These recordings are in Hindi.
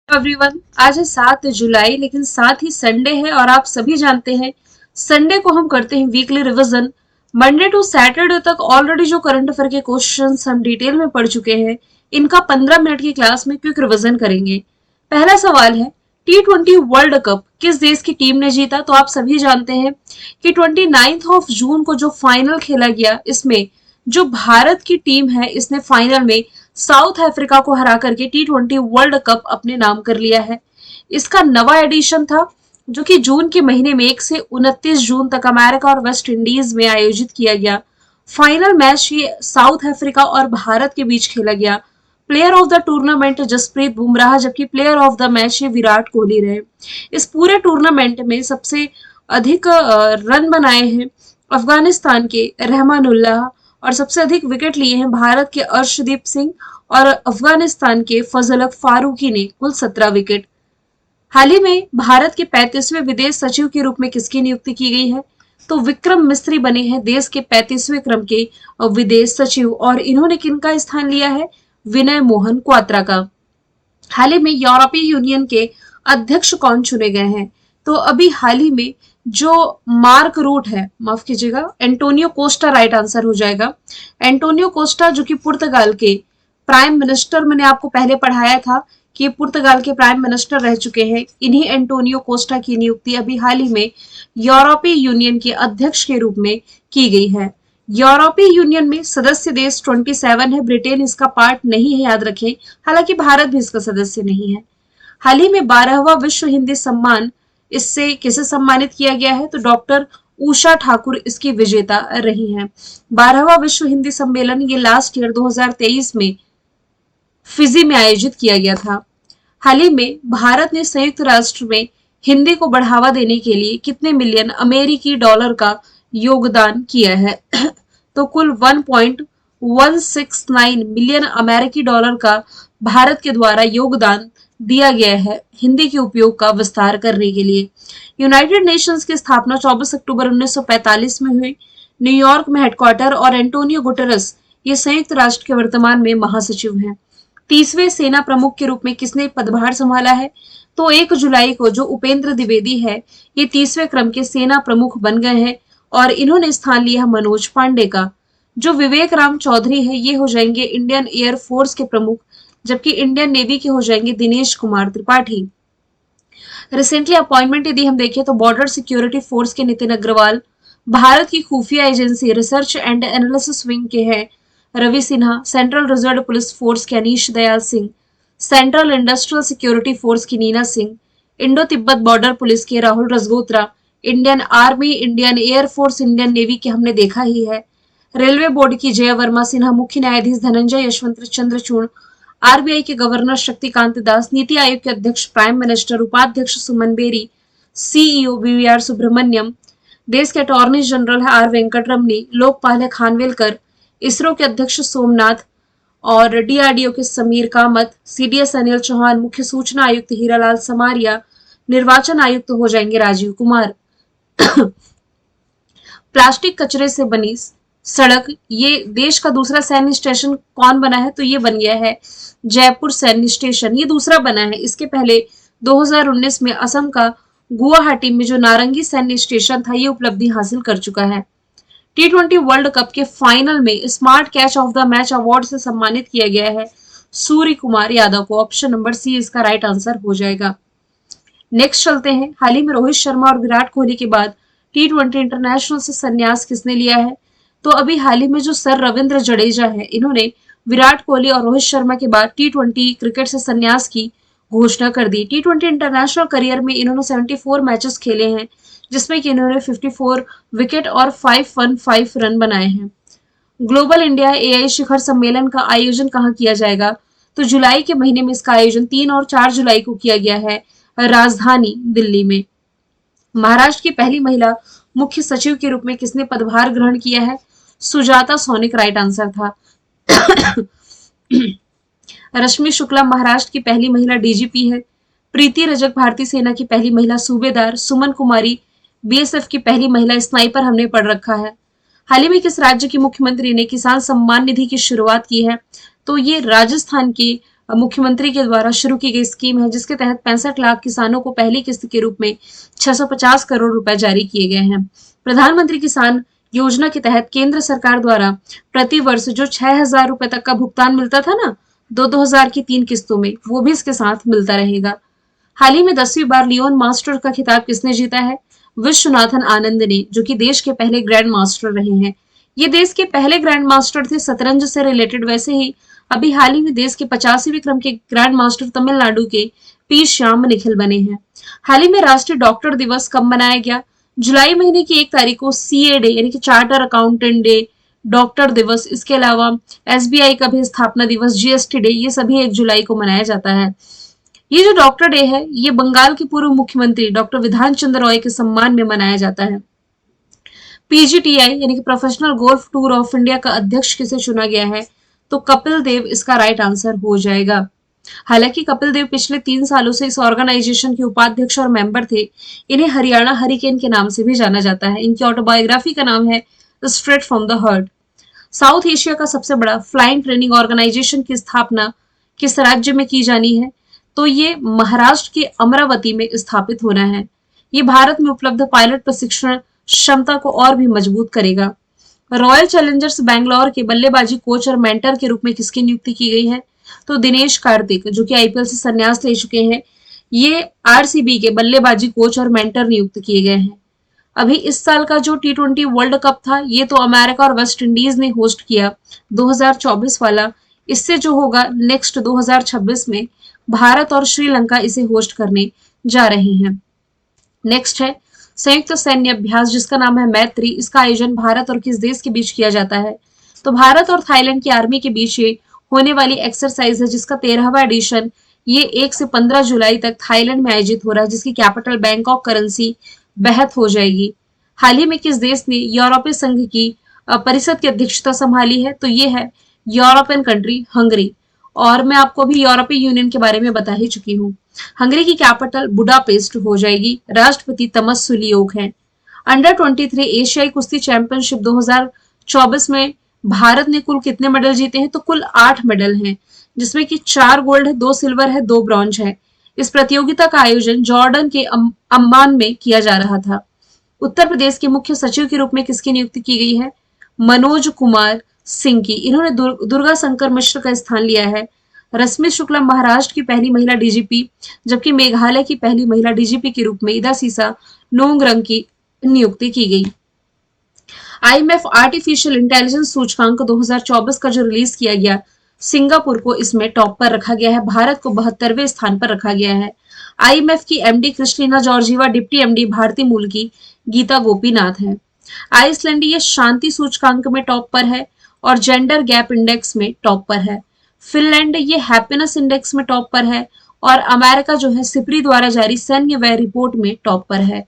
एवरीवन, आज है 7 जुलाई, लेकिन साथ ही संडे है और आप सभी जानते हैं संडे को हम करते हैं weekly revision. Monday to Saturday तक ऑलरेडी जो करंट अफेयर के क्वेश्चंस हम डिटेल में पढ़ चुके हैं, इनका 15 मिनट की क्लास में क्विक रिवीजन करेंगे। पहला सवाल है, T20 वर्ल्ड कप किस देश की टीम ने जीता? तो आप सभी जानते हैं कि 29 जून को जो फाइनल खेला गया, इसमें जो भारत की टीम है इसने फाइनल में साउथ अफ्रीका को हरा करके T20 वर्ल्ड कप अपने नाम कर लिया है। इसका नवा एडिशन था जो कि जून के महीने में 1 से 29 जून तक अमेरिका और वेस्ट इंडीज में आयोजित किया गया। फाइनल मैच ये साउथ अफ्रीका और भारत के बीच खेला गया। Player of the tournament Jasprit Bumrah, जबकि प्लेयर ऑफ द मैच ये विराट कोहली रहे। इस पूरे टूर्नामेंट में सबसे अधिक रन बनाए हैं अफगानिस्तान के रहमानुल्लाह और सबसे अधिक विकेट लिए हैं भारत के अर्शदीप सिंह और अफगानिस्तान के फजलक फारूकी ने कुल 17 विकेट। हाल ही में भारत के 35वें विदेश सचिव के रूप में किसकी नियुक्ति की गई है? तो विक्रम मिस्त्री बने हैं देश के 35वें क्रम के विदेश सचिव और इन्होंने किनका स्थान लिया है? विनय मोहन क्वात्रा का। हाल ही में यूरोपीय यूनियन के अध्यक्ष कौन चुने गए हैं? तो अभी हाल ही में जो मार्क रूट है, माफ कीजिएगा, एंटोनियो कोस्टा राइट आंसर हो जाएगा। एंटोनियो कोस्टा जो कि पुर्तगाल के प्राइम मिनिस्टर, मैंने आपको पहले पढ़ाया था कि पुर्तगाल के प्राइम मिनिस्टर रह चुके हैं। इन्हीं एंटोनियो कोस्टा की नियुक्ति अभी हाल ही में यूरोपीय यूनियन के अध्यक्ष के रूप में की गई है। यूरोपीय यूनियन में सदस्य देश 27 है, ब्रिटेन इसका पार्ट नहीं है, याद रखें। हालांकि भारत भी इसका सदस्य नहीं है। हाल ही में 12वां विश्व हिंदी सम्मान, इससे किसे सम्मानित किया गया है? तो डॉक्टर उषा ठाकुर इसकी विजेता रही हैं। 12वां विश्व हिंदी सम्मेलन ये लास्ट ईयर 2023 में फिजी में आयोजित किया गया था। हाल ही में भारत ने संयुक्त राष्ट्र में हिंदी को बढ़ावा देने के लिए कितने मिलियन अमेरिकी डॉलर का योगदान किया है? तो कुल 1.169 मिलियन अमेरिकी डॉलर का भारत के द्वारा योगदान दिया गया है हिंदी के उपयोग का विस्तार करने के लिए। यूनाइटेड नेशंस की स्थापना 24 अक्टूबर 1945 में हुई। न्यूयॉर्क में हेडक्वार्टर और एंटोनियो गुटेरेस ये संयुक्त राष्ट्र के वर्तमान में महासचिव हैं। 30वें सेना प्रमुख के रूप में किसने पदभार संभाला है? तो 1 जुलाई को जो उपेंद्र द्विवेदी है ये 30वें क्रम के सेना प्रमुख बन गए हैं और इन्होंने स्थान लिया मनोज पांडे का। जो विवेक राम चौधरी है ये हो जाएंगे इंडियन एयर फोर्स के प्रमुख, जबकि इंडियन नेवी के हो जाएंगे दिनेश कुमार त्रिपाठी। रिसेंटली अपॉइंटमेंट यदि हम देखें तो बॉर्डर सिक्योरिटी फोर्स के नितिन अग्रवाल, भारत की खुफिया agency research and analysis wing के हैं Ravi Sinha, central reserve police force के Anish Dayal Singh, central industrial security force की Neena Singh, Indo Tibet border police के Rahul Rajgotra, Indian army, Indian air force, Indian navy के हमने देखा ही है। रेलवे बोर्ड की जया वर्मा सिन्हा, मुख्य न्यायाधीश धनंजय यशवंत चंद्रचूड़, आरबीआई के गवर्नर शक्तिकांत दास, नीति आयोग के अध्यक्ष प्राइम मिनिस्टर, उपाध्यक्ष सुमन बेरी, सीईओ वीवीआर सुब्रमण्यम, देश के अटॉर्नी जनरल है आर वेंकटरमनी, लोकपाल है खानवेलकर, इसरो के अध्यक्ष सोमनाथ और डीआरडीओ के समीर कामत, सीडीएस अनिल चौहान, मुख्य सूचना आयुक्त हीरालाल समारिया, निर्वाचन आयुक्त हो जाएंगे राजीव कुमार। प्लास्टिक कचरे से बनी सड़क, ये देश का दूसरा सैन्य स्टेशन कौन बना है? तो ये बन गया है जयपुर सैन्य स्टेशन, ये दूसरा बना है। इसके पहले 2019 में असम का गुवाहाटी में जो नारंगी सैन्य स्टेशन था ये उपलब्धि हासिल कर चुका है। T20 वर्ल्ड कप के फाइनल में smart catch of the match award से सम्मानित किया गया है सूर्य कुमार यादव को। ऑप्शन नंबर सी इसका राइट आंसर हो जाएगा। नेक्स्ट चलते हैं, हाल ही में रोहित शर्मा और विराट कोहली के बाद T20 इंटरनेशनल से संन्यास किसने लिया है? तो अभी हाल ही में जो सर रविंद्र जडेजा है, इन्होंने विराट कोहली और रोहित शर्मा के बाद T20 क्रिकेट से संन्यास की घोषणा कर दी। T20 इंटरनेशनल करियर में इन्होंने 74 मैचेस खेले हैं, जिसमें कि इन्होंने 54 विकेट और 515 रन बनाए हैं। ग्लोबल इंडिया एआई शिखर सम्मेलन का आयोजन कहाँ किया जाएगा? तो जुलाई के महीने में इसका आयोजन 3 और 4 जुलाई को किया गया है राजधानी दिल्ली में। महाराष्ट्र की पहली महिला मुख्य सचिव के रूप में किसने पदभार ग्रहण किया है? सुजाता सोनिक राइट आंसर था। रश्मि शुक्ला महाराष्ट्र की पहली महिला डीजीपी है। प्रीति रजक भारतीय सेना की पहली महिला सूबेदार। सुमन कुमारी बीएसएफ की पहली महिला स्नाइपर हमने पढ़ रखा है। हाल ही में किस राज्य की मुख्यमंत्री ने किसान सम्मान निधि की शुरुआत की है? तो ये राजस्थान की मुख्यमंत्री के द्वारा शुरू की गई स्कीम है, जिसके तहत 65 लाख किसानों को पहली किस्त के रूप में 650 करोड़ रुपए जारी किए गए हैं। प्रधानमंत्री किसान योजना के तहत केंद्र सरकार द्वारा प्रति वर्ष जो 6,000 रुपए तक का भुगतान मिलता था ना, 2-2 हजार की 3 किस्तों में, वो भी इसके साथ मिलता रहेगा। हाल ही में 10वीं बार लियोन मास्टर का खिताब किसने जीता है? विश्वनाथन आनंद ने, जो कि देश के पहले ग्रैंड मास्टर रहे हैं। ये देश के पहले ग्रैंड मास्टर थे शतरंज से रिलेटेड। वैसे ही अभी हाल ही में देश के 85वें क्रम के ग्रैंड मास्टर तमिलनाडु के पी श्याम निखिल बने हैं। हाल ही में राष्ट्रीय डॉक्टर दिवस कब मनाया गया? जुलाई महीने की 1 तारीख को CA डे यानी कि चार्टर अकाउंटेंट डे, डॉक्टर दिवस, इसके अलावा SBI का भी स्थापना दिवस, GST डे, ये सभी 1 जुलाई को मनाया जाता है। ये जो डॉक्टर डे है, ये बंगाल के पूर्व मुख्यमंत्री डॉक्टर विधान चंद्र रॉय के सम्मान में मनाया जाता है। PGTI यानी कि professional golf tour of India का अध्यक्ष किसे चुना गया है? तो कपिल देव इसका राइट आंसर हो जाएगा। हालांकि कपिल देव पिछले 3 सालों से इस ऑर्गेनाइजेशन के उपाध्यक्ष और मेंबर थे। इन्हें हरियाणा हरिकेन के नाम से भी जाना जाता है। इनकी ऑटोबायोग्राफी का नाम है straight from the heart. South Asia का सबसे बड़ा फ्लाइंग ट्रेनिंग ऑर्गेनाइजेशन की स्थापना किस राज्य में की जानी है? तो ये महाराष्ट्र के अमरावती में स्थापित होना है। ये भारत में उपलब्ध पायलट प्रशिक्षण क्षमता को और भी मजबूत करेगा। रॉयल चैलेंजर्स बैंगलोर के बल्लेबाजी कोच और मेंटर के रूप में किसकी नियुक्ति की गई है? तो दिनेश कार्तिक, जो कि IPL से संन्यास ले चुके हैं, ये RCB के बल्लेबाजी कोच और मेंटर नियुक्त किए गए हैं। अभी इस साल का जो T20 वर्ल्ड कप था, ये तो अमेरिका और वेस्ट इंडीज ने होस्ट किया, 2024 वाला। इससे जो होगा नेक्स्ट 2026 में भारत और श्रीलंका इसे होस्ट करने जा रहे हैं। नेक्स्ट है संयुक्त सैन्य अभ्यास, जिसका नाम है मैत्री। इसका आयोजन भारत और किस देश के बीच किया जाता है? तो भारत और थाईलैंड की आर्मी के बीच ये होने वाली एक्सरसाइज है, जिसका 13वां एडिशन ये 1 से 15 जुलाई तक थाईलैंड में आयोजित हो रहा है, जिसकी कैपिटल बैंकॉक करेंसी बेहद हो जाएगी। हाल ही में किस देश ने यूरोपीय संघ की परिषद की अध्यक्षता संभाली है? तो ये है यूरोपियन कंट्री हंगरी। और मैं आपको अभी यूरोपीय यूनियन के बारे में बता ही चुकी हूँ। हंगरी की कैपिटल बुडापेस्ट हो जाएगी। राष्ट्रपति तमस सुलियोक हैं। अंडर 23 एशियाई कुश्ती चैंपियनशिप 2024 में भारत ने कुल कितने मेडल जीते हैं? तो कुल 8 मेडल हैं, जिसमें कि 4 गोल्ड है, 2 सिल्वर है, 2 ब्रॉन्ज है। इस प्रतियोगिता का आयोजन जॉर्डन के अम्मान में किया जा रहा था। उत्तर प्रदेश के मुख्य सचिव के रूप में किसकी नियुक्ति की गई है? मनोज कुमार सिंह की। इन्होंने दुर्गा शंकर मिश्र का स्थान लिया है। रश्मि शुक्ला महाराष्ट्र की पहली महिला DGP, जबकि मेघालय की पहली महिला DGP के रूप में इदा सीसा नोंगरंग की नियुक्ति की गई। IMF आर्टिफिशियल इंटेलिजेंस सूचकांक 2024 का जो रिलीज किया गया, सिंगापुर को इसमें टॉप पर रखा गया है। भारत को 72वें स्थान पर रखा गया है। IMF की MD Christina Georgieva, deputy MD भारतीय मूल की गीता गोपीनाथ है। आइसलैंड ये शांति सूचकांक में टॉप पर है और जेंडर गैप इंडेक्स में टॉप पर है। फिनलैंड ये हैप्पीनेस इंडेक्स में टॉप पर है और अमेरिका जो है सिपरी द्वारा जारी सैन्य व्यय रिपोर्ट में टॉप पर है।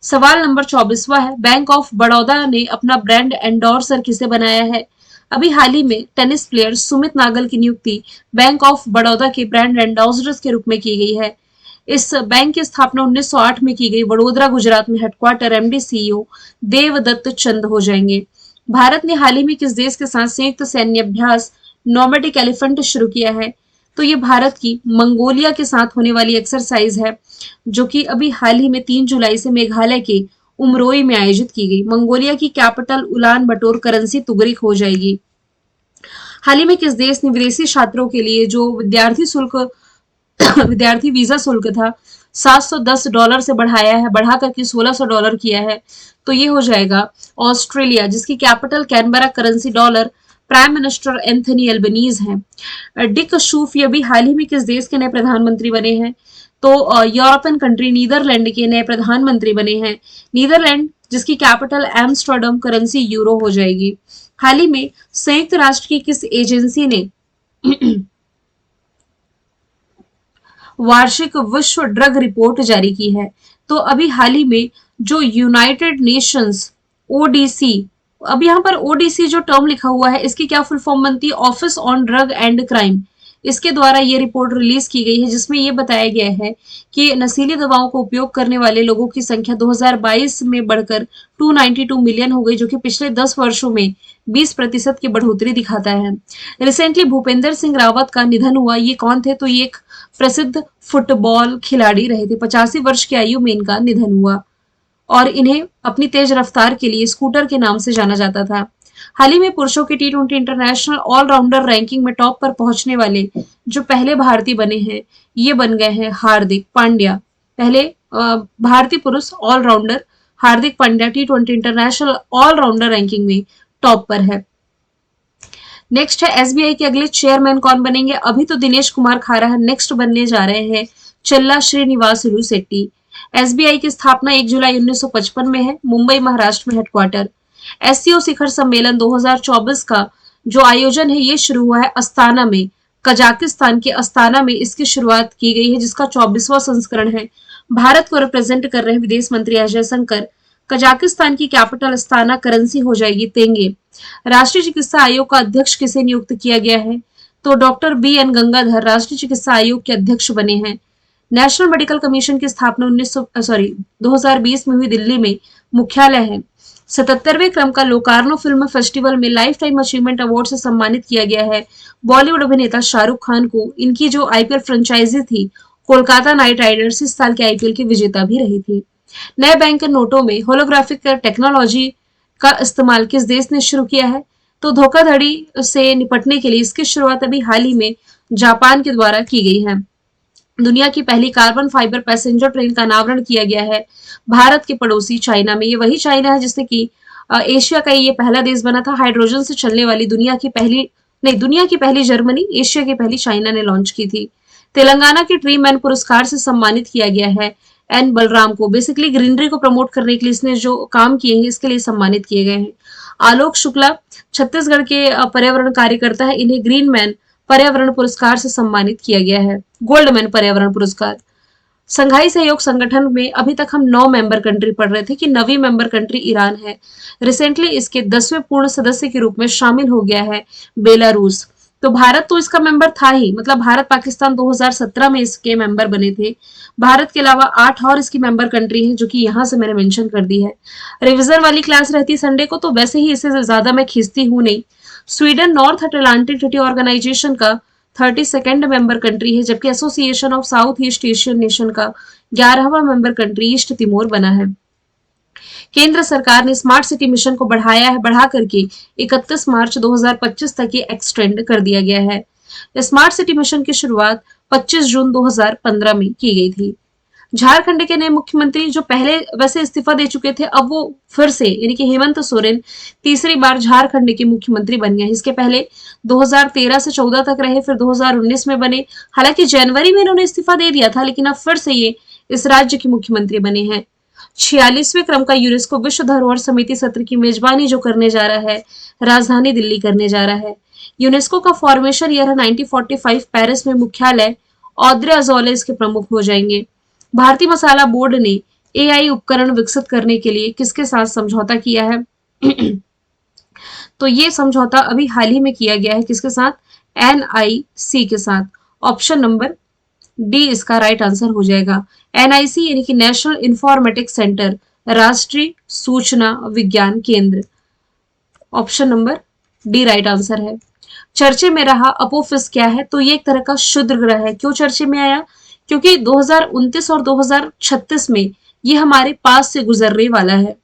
सवाल नंबर 24वां है, बैंक ऑफ बड़ौदा ने अपना ब्रांड एंडोर्सर किसे बनाया है? अभी हाल ही में टेनिस प्लेयर सुमित नागल की नियुक्ति बैंक ऑफ बड़ौदा के ब्रांड एंडोर्सर के रूप में की गई है। इस बैंक की स्थापना 1908 में की गई। वडोदरा गुजरात में हेडक्वार्टर। MD CEO देवदत्त चंद हो जाएंगे। भारत ने हाल ही में किस देश के साथ संयुक्त सैन्य अभ्यास नोमैडिक एलिफेंट शुरू किया है? तो ये भारत की मंगोलिया के साथ होने वाली एक्सरसाइज है, जो कि अभी हाल ही में 3 जुलाई से मेघालय के उमरोई में आयोजित की गई। मंगोलिया की कैपिटल उलान बटोर करेंसी तुगरिक हो जाएगी। हाल ही में किस देश ने विदेशी छात्रों के लिए जो विद्यार्थी वीजा शुल्क था $710 से बढ़ा करके $1600 किया है? तो ये हो जाएगा ऑस्ट्रेलिया, जिसकी capital Canberra, currency dollar, prime minister Anthony Albanese हैं। डिक शूफ ये भी हाल ही में किस देश के नए प्रधानमंत्री बने हैं? तो यूरोपियन कंट्री नीदरलैंड के नए प्रधानमंत्री बने हैं। नीदरलैंड जिसकी कैपिटल एम्स्टर्डम, करेंसी यूरो हो जाएगी। हाल ही में संयुक्त राष्ट्र की किस एजेंसी ने वार्षिक विश्व ड्रग रिपोर्ट जारी की है? तो अभी हाल ही में जो यूनाइटेड नेशंस ODC, अब यहाँ पर ODC जो टर्म लिखा हुआ है, इसकी क्या फुल फॉर्म बनती है? Office on drug and crime. इसके द्वारा ये रिपोर्ट रिलीज की गई है जिसमें ये बताया गया है कि नशीली दवाओं को उपयोग करने वाले लोगों की संख्या 2022 में बढ़कर 292 मिलियन हो गई, जो कि पिछले 10 वर्षों में 20% की बढ़ोतरी दिखाता है। रिसेंटली भूपेंद्र सिंह रावत का निधन हुआ। ये कौन थे? तो ये एक प्रसिद्ध फुटबॉल खिलाड़ी रहे थे। 85 वर्ष की आयु में इनका निधन हुआ और इन्हें अपनी तेज रफ्तार के लिए स्कूटर के नाम से जाना जाता था। हाल ही में पुरुषों की टी20 इंटरनेशनल ऑलराउंडर रैंकिंग में टॉप पर पहुंचने वाले जो पहले भारतीय बने हैं, ये बन गए हैं हार्दिक पांड्या। पहले भारतीय पुरुष ऑलराउंडर हार्दिक पांड्या टी20 इंटरनेशनल ऑलराउंडर रैंकिंग में टॉप पर है। नेक्स्ट है एसबीआई के अगले चेयरमैन कौन बनेंगे? अभी तो दिनेश कुमार खारा है, नेक्स्ट बनने जा रहे हैं चल्ला श्रीनिवासुलु शेट्टी। एसबीआई की स्थापना 1 जुलाई 1955 में है, मुंबई महाराष्ट्र में हेडक्वार्टर। एससीओ शिखर सम्मेलन 2024 का जो आयोजन है ये शुरू हुआ है अस्ताना में, कजाकिस्तान के अस्ताना में इसकी शुरुआत की गई है, जिसका 24वां संस्करण है। भारत को रिप्रेजेंट कर रहे हैं विदेश मंत्री एस जयशंकर। कजाकिस्तान की कैपिटल अस्ताना, करेंसी हो जाएगी तेंगे। राष्ट्रीय चिकित्सा आयोग का अध्यक्ष किसे नियुक्त किया गया है? तो डॉक्टर BN गंगाधर राष्ट्रीय चिकित्सा आयोग के अध्यक्ष बने हैं। नेशनल मेडिकल कमीशन की स्थापना 2020 में हुई, दिल्ली में मुख्यालय है। 77वें क्रम का लोकार्नो फिल्म फेस्टिवल में लाइफ टाइम अचीवमेंट अवार्ड से सम्मानित किया गया है बॉलीवुड अभिनेता शाहरुख खान को। इनकी जो आईपीएल फ्रेंचाइजी थी कोलकाता नाइट राइडर्स, इस साल के आईपीएल की विजेता भी रही थी। नए बैंक के नोटों में होलोग्राफिक टेक्नोलॉजी का इस्तेमाल किस देश ने शुरू किया है? तो धोखाधड़ी से निपटने के लिए इसकी शुरुआत अभी हाल ही में जापान के द्वारा की गई है। दुनिया की पहली कार्बन फाइबर पैसेंजर ट्रेन का अनावरण किया गया है भारत के पड़ोसी चाइना में। ये वही चाइना है जिसने कि एशिया का ये पहला देश बना था हाइड्रोजन से चलने वाली दुनिया की पहली जर्मनी, एशिया की पहली चाइना ने लॉन्च की थी। तेलंगाना के ट्री मैन पुरस्कार से सम्मानित किया गया है एन बलराम को। बेसिकली ग्रीनरी को प्रमोट करने के लिए इसने जो काम किए हैं इसके लिए सम्मानित किए गए हैं। आलोक शुक्ला छत्तीसगढ़ के पर्यावरण कार्यकर्ता है, इन्हें ग्रीन मैन पर्यावरण पुरस्कार से सम्मानित किया गया है, गोल्डमैन पर्यावरण पुरस्कार। संघाई सहयोग संगठन में अभी तक हम 9 मेंबर कंट्री पढ़ रहे थे कि 9वीं मेंबर कंट्री ईरान है। रिसेंटली इसके 10वें पूर्ण सदस्य के रूप में शामिल हो गया है बेलारूस। तो भारत तो इसका मेंबर था ही, मतलब भारत पाकिस्तान 2017 में इसके मेंबर बने थे। भारत के अलावा 8 और इसकी मेंबर कंट्री हैं जो कि यहाँ से मैंने मेंशन कर दी है। रिवीजन वाली क्लास रहती संडे को, तो वैसे ही इसे ज्यादा मैं खींचती हूँ नहीं। Sweden North Atlantic Treaty Organization का 32nd मेंबर कंट्री है, जबकि association of South East Asian nation का 11वां मेंबर कंट्री ईस्ट तिमोर बना है। केंद्र सरकार ने स्मार्ट सिटी मिशन को बढ़ा करके 31 मार्च 2025 तक ये एक्सटेंड कर दिया गया है। स्मार्ट सिटी मिशन की शुरुआत 25 जून 2015 में की गई थी। झारखंड के नए मुख्यमंत्री जो पहले वैसे इस्तीफा दे चुके थे, अब वो फिर से यानी कि हेमंत सोरेन तीसरी बार झारखंड के मुख्यमंत्री बन गए। इसके पहले 2013 से 14 तक रहे, फिर 2019 में बने। हालांकि जनवरी में इन्होंने इस्तीफा दे दिया था, लेकिन अब फिर से ये इस राज्य के मुख्यमंत्री बने हैं। 46वें क्रम का यूनेस्को विश्व धरोहर समिति सत्र की मेजबानी जो करने जा रहा है, राजधानी दिल्ली करने जा रहा है। यूनेस्को का फॉर्मेशन ईयर है 1945, पेरिस में मुख्यालय। ऑद्रे अजौले इसके प्रमुख हो जाएंगे। भारतीय मसाला बोर्ड ने एआई उपकरण विकसित करने के लिए किसके साथ समझौता किया है? तो ये समझौता अभी हाल ही में किया गया है, किसके साथ? NIC के साथ। ऑप्शन नंबर डी इसका राइट आंसर हो जाएगा। NIC यानी कि नेशनल इंफॉर्मेटिक्स सेंटर, राष्ट्रीय सूचना विज्ञान केंद्र। Option number D right answer है। चर्चे में रहा अपोफिस क्या है? तो ये एक तरह का क्षुद्र ग्रह है। क्यों चर्चे में आया? क्योंकि 2029 और 2036 में ये हमारे पास से गुजरने वाला है।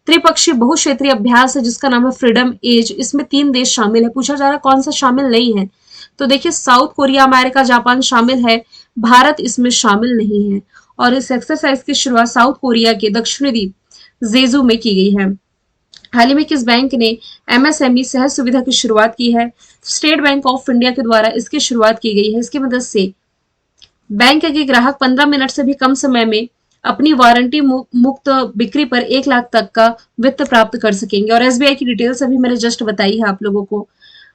त्रिपक्षीय बहुक्षेत्रीय अभ्यास है जिसका नाम है फ्रीडम एज। इसमें 3 देश शामिल है। पूछा जा रहा है कौन सा शामिल नहीं है? तो देखिए साउथ कोरिया, अमेरिका, जापान शामिल है, भारत इसमें शामिल नहीं है। और इस एक्सरसाइज की शुरुआत साउथ कोरिया के दक्षिणी द्वीप जेजू में की गई है। हाल ही में किस बैंक ने MSME सहज सुविधा की शुरुआत की है? स्टेट बैंक ऑफ इंडिया के द्वारा इसकी शुरुआत की गई है। इसकी मदद से बैंक के ग्राहक 15 मिनट से भी कम समय में अपनी वारंटी मुक्त बिक्री पर 1 लाख तक का वित्त प्राप्त कर सकेंगे। और SBI की डिटेल्स अभी मैंने जस्ट बताई है आप लोगों को।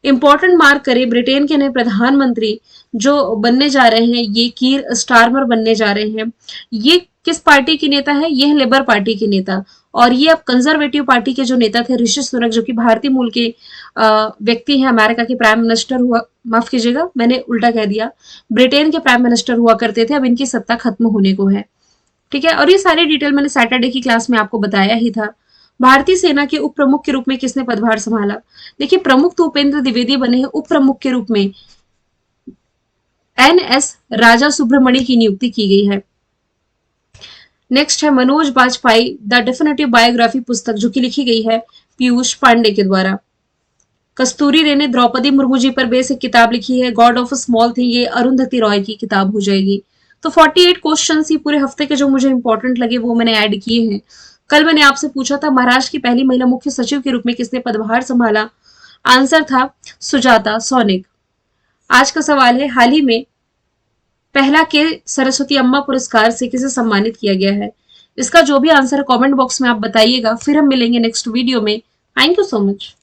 इंपॉर्टेंट मार्क करें, ब्रिटेन के नए प्रधानमंत्री जो बनने जा रहे हैं, ये कीर स्टारमर बनने जा रहे हैं। ये किस पार्टी के नेता है? ये है लेबर पार्टी के नेता। और ये अब कंजर्वेटिव पार्टी के जो नेता थे ऋषि सुनक, जो कि भारतीय मूल के व्यक्ति हैं, अमेरिका के प्राइम मिनिस्टर हुआ, माफ कीजिएगा मैंने उल्टा कह दिया, ब्रिटेन के प्राइम मिनिस्टर हुआ करते थे, अब इनकी सत्ता खत्म होने को है। ठीक है, और ये सारी डिटेल मैंने सैटरडे की क्लास में आपको बताया ही था। भारतीय सेना के उप प्रमुख के रूप में किसने पदभार संभाला? देखिए, प्रमुख तो उपेंद्र द्विवेदी बने हैं, उप प्रमुख के रूप में एनएस राजा सुब्रमणि की नियुक्ति की गई है। नेक्स्ट है Manoj Bajpayee the definitive biography पुस्तक, जो कि लिखी गई है पीयूष पांडे के द्वारा। कस्तूरी रे ने द्रौपदी मुर्मू जी पर बेस एक किताब लिखी है, God of a small thing, ये अरुंधति रॉय की किताब हो जाएगी। तो 48 क्वेश्चंस ही पूरे हफ्ते के जो मुझे इंपॉर्टेंट लगे वो मैंने ऐड किए हैं। कल मैंने आपसे पूछा था महाराष्ट्र की पहली महिला मुख्य सचिव के रूप में किसने पदभार संभाला? आंसर था सुजाता सोनिक। आज का सवाल है, हाल ही में पहला के सरस्वती अम्मा पुरस्कार से किसे सम्मानित किया गया है? इसका जो भी आंसर है कमेंट बॉक्स में आप बताइएगा। फिर हम मिलेंगे नेक्स्ट वीडियो में। Thank you so much.